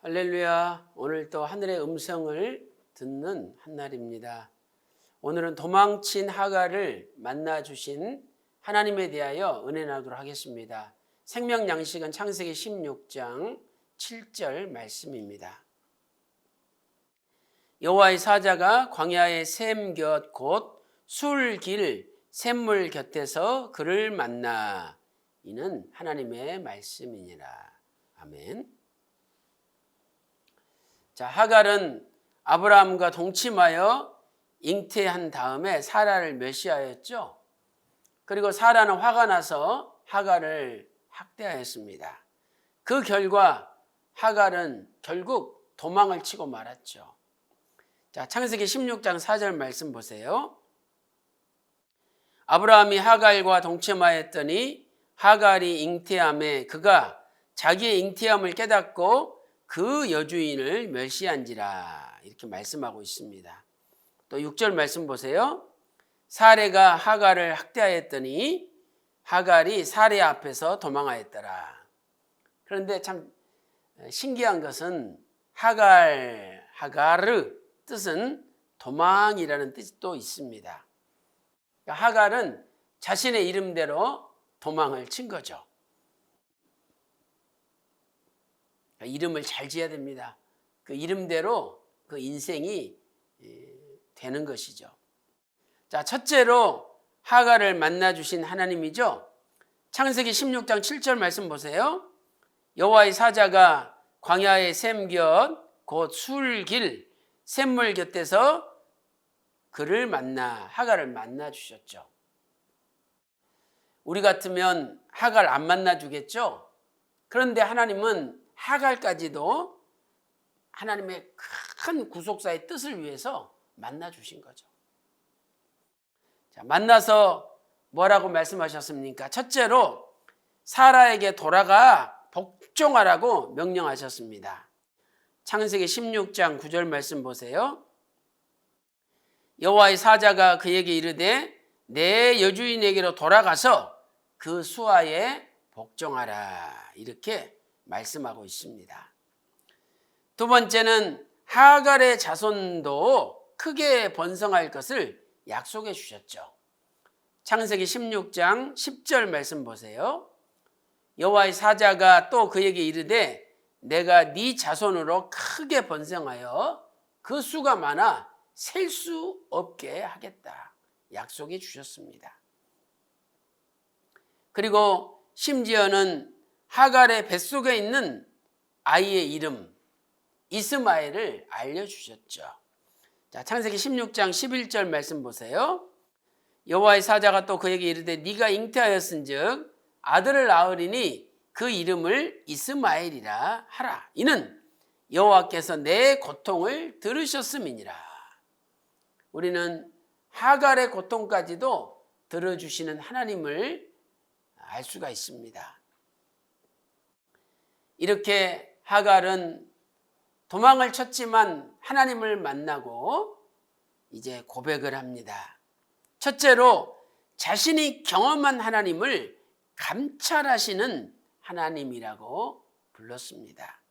할렐루야. 오늘 또 하늘의 음성을 듣는 한날입니다. 오늘은 도망친 하갈을 만나 주신 하나님에 대하여 은혜 나누도록 하겠습니다. 생명 양식은 창세기 16장 7절 말씀입니다. 여호와의 사자가 광야의 샘 곁 곧 술길 샘물 곁에서 그를 만나. 이는 하나님의 말씀이니라. 아멘. 자, 하갈은 아브라함과 동침하여 잉태한 다음에 사라를 멸시하였죠. 그리고 사라는 화가 나서 하갈을 학대하였습니다. 그 결과 하갈은 결국 도망을 치고 말았죠. 자, 창세기 16장 4절 말씀 보세요. 아브라함이 하갈과 동침하였더니 하갈이 잉태함에 그가 자기의 잉태함을 깨닫고 그 여주인을 멸시한지라, 이렇게 말씀하고 있습니다. 또 6절 말씀 보세요. 사레가 하갈을 학대하였더니 하갈이 사레 앞에서 도망하였더라. 그런데 참 신기한 것은 하갈르 뜻은 도망이라는 뜻이 또 있습니다. 하갈은 자신의 이름대로 도망을 친 거죠. 이름을 잘 지어야 됩니다. 그 이름대로 그 인생이 되는 것이죠. 자, 첫째로 하갈을 만나 주신 하나님이죠. 창세기 16장 7절 말씀 보세요. 여호와의 사자가 광야의 샘 곁 곧 술길 샘물 곁에서 그를 만나, 하갈을 만나 주셨죠. 우리 같으면 하갈 안 만나 주겠죠. 그런데 하나님은 하갈까지도 하나님의 큰 구속사의 뜻을 위해서 만나 주신 거죠. 자, 만나서 뭐라고 말씀하셨습니까? 첫째로 사라에게 돌아가 복종하라고 명령하셨습니다. 창세기 16장 9절 말씀 보세요. 여호와의 사자가 그에게 이르되 내 여주인에게로 돌아가서 그 수하에 복종하라, 이렇게 말씀하고 있습니다. 두 번째는 하갈의 자손도 크게 번성할 것을 약속해 주셨죠. 창세기 16장 10절 말씀 보세요. 여호와의 사자가 또 그에게 이르되 내가 네 자손으로 크게 번성하여 그 수가 많아 셀 수 없게 하겠다, 약속해 주셨습니다. 그리고 심지어는 하갈의 뱃속에 있는 아이의 이름 이스마엘을 알려주셨죠. 자, 창세기 16장 11절 말씀 보세요. 여호와의 사자가 또 그에게 이르되 네가 잉태하였은즉 아들을 낳으리니 그 이름을 이스마엘이라 하라. 이는 여호와께서 내 고통을 들으셨음이니라. 우리는 하갈의 고통까지도 들어주시는 하나님을 알 수가 있습니다. 이렇게 하갈은 도망을 쳤지만 하나님을 만나고 이제 고백을 합니다. 첫째로 자신이 경험한 하나님을 감찰하시는 하나님이라고 불렀습니다.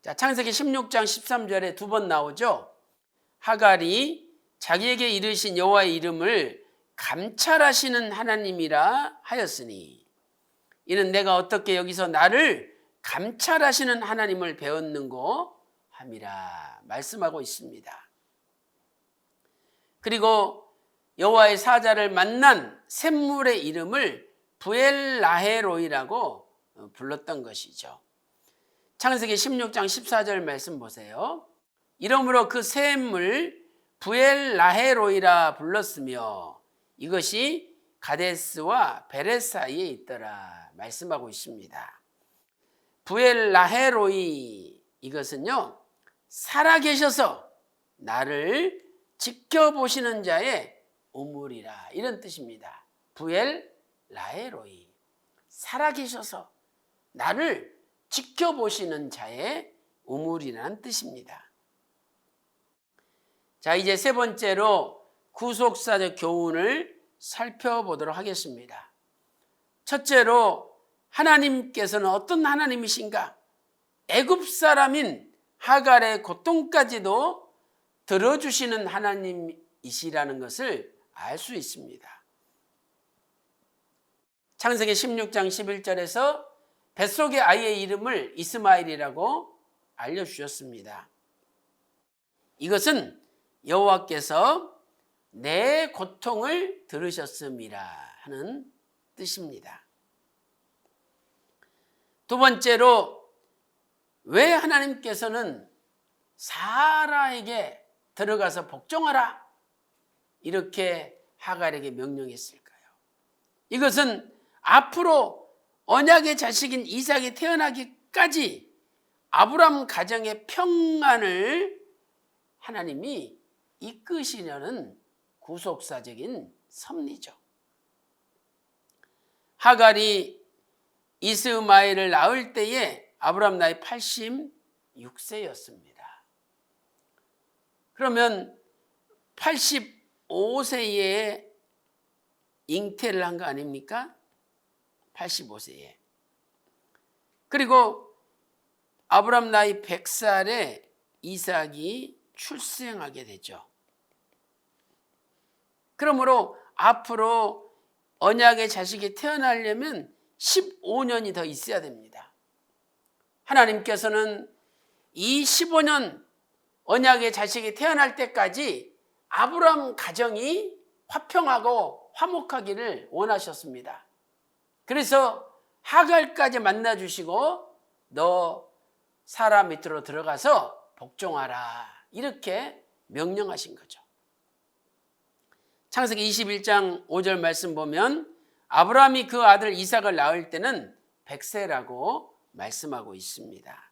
자, 창세기 16장 13절에 두 번 나오죠. 하갈이 자기에게 이르신 여호와의 이름을 감찰하시는 하나님이라 하였으니 이는 내가 어떻게 여기서 나를 감찰하시는 하나님을 배웠는고 함이라 말씀하고 있습니다. 그리고 여호와의 사자를 만난 샘물의 이름을 부엘라헤로이라고 불렀던 것이죠. 창세기 16장 14절 말씀 보세요. 이러므로 그 샘물 부엘라헤로이라 불렀으며 이것이 가데스와 베렛 사이에 있더라 말씀하고 있습니다. 부엘라헤로이, 이것은요 살아계셔서 나를 지켜보시는 자의 우물이라, 이런 뜻입니다. 부엘라헤로이, 살아계셔서 나를 지켜보시는 자의 우물이라는 뜻입니다. 자, 이제 세 번째로 구속사적 교훈을 살펴보도록 하겠습니다. 첫째로 하나님께서는 어떤 하나님이신가? 애굽 사람인 하갈의 고통까지도 들어주시는 하나님이시라는 것을 알 수 있습니다. 창세기 16장 11절에서 뱃속의 아이의 이름을 이스마엘이라고 알려주셨습니다. 이것은 여호와께서 내 고통을 들으셨음이라 하는 뜻입니다. 두 번째로, 왜 하나님께서는 사라에게 들어가서 복종하라 이렇게 하갈에게 명령했을까요? 이것은 앞으로 언약의 자식인 이삭이 태어나기까지 아브라함 가정의 평안을 하나님이 이끄시려는 구속사적인 섭리죠. 하갈이 이스마엘을 낳을 때에 아브라함 나이 86세였습니다. 그러면 85세에 잉태를 한 거 아닙니까? 85세에. 그리고 아브라함 나이 100살에 이삭이 출생하게 되죠. 그러므로 앞으로 언약의 자식이 태어나려면 15년이 더 있어야 됩니다. 하나님께서는 이 15년 언약의 자식이 태어날 때까지 아브라함 가정이 화평하고 화목하기를 원하셨습니다. 그래서 하갈까지 만나주시고 너 사라 밑으로 들어가서 복종하라 이렇게 명령하신 거죠. 창세기 21장 5절 말씀 보면 아브라함이 그 아들 이삭을 낳을 때는 100세라고 말씀하고 있습니다.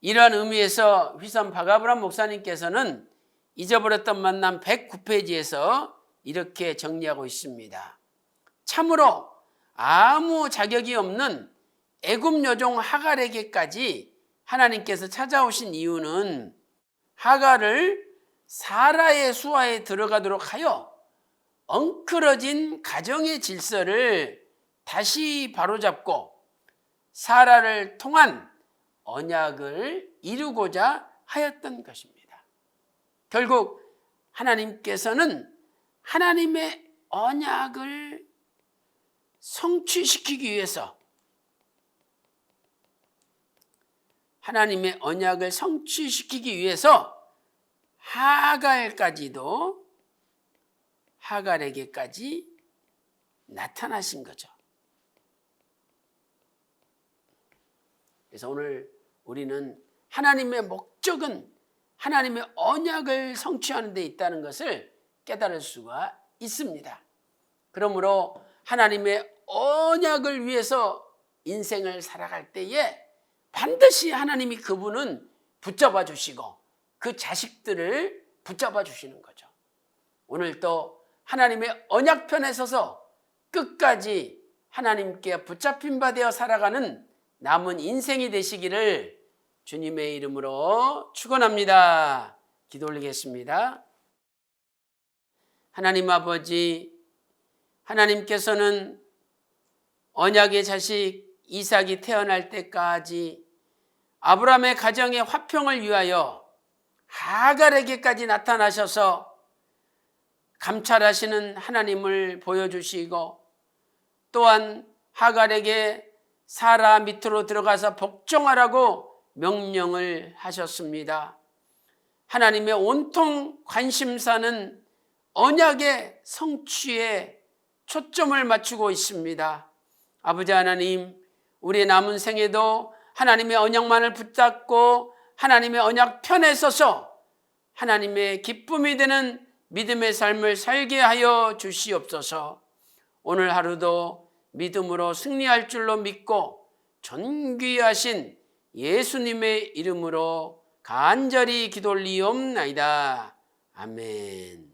이러한 의미에서 휘선 박아브람 목사님께서는 잊어버렸던 만남 109페이지에서 이렇게 정리하고 있습니다. 참으로 아무 자격이 없는 애굽 여종 하갈에게까지 하나님께서 찾아오신 이유는 하갈을 사라의 수하에 들어가도록 하여 엉클어진 가정의 질서를 다시 바로잡고 사라를 통한 언약을 이루고자 하였던 것입니다. 결국 하나님께서는 하나님의 언약을 성취시키기 위해서 하갈에게까지 나타나신 거죠. 그래서 오늘 우리는 하나님의 목적은 하나님의 언약을 성취하는 데 있다는 것을 깨달을 수가 있습니다. 그러므로 하나님의 언약을 위해서 인생을 살아갈 때에 반드시 하나님이 그분은 붙잡아 주시고 그 자식들을 붙잡아 주시는 거죠. 오늘 또 하나님의 언약편에 서서 끝까지 하나님께 붙잡힌 바 되어 살아가는 남은 인생이 되시기를 주님의 이름으로 축원합니다. 기도 올리겠습니다. 하나님 아버지, 하나님께서는 언약의 자식 이삭이 태어날 때까지 아브라함의 가정의 화평을 위하여 하갈에게까지 나타나셔서 감찰하시는 하나님을 보여주시고 또한 하갈에게 사라 밑으로 들어가서 복종하라고 명령을 하셨습니다. 하나님의 온통 관심사는 언약의 성취에 초점을 맞추고 있습니다. 아버지 하나님, 우리의 남은 생에도 하나님의 언약만을 붙잡고 하나님의 언약 편에 서서 하나님의 기쁨이 되는 믿음의 삶을 살게 하여 주시옵소서. 오늘 하루도 믿음으로 승리할 줄로 믿고 존귀하신 예수님의 이름으로 간절히 기도 올리옵나이다. 아멘.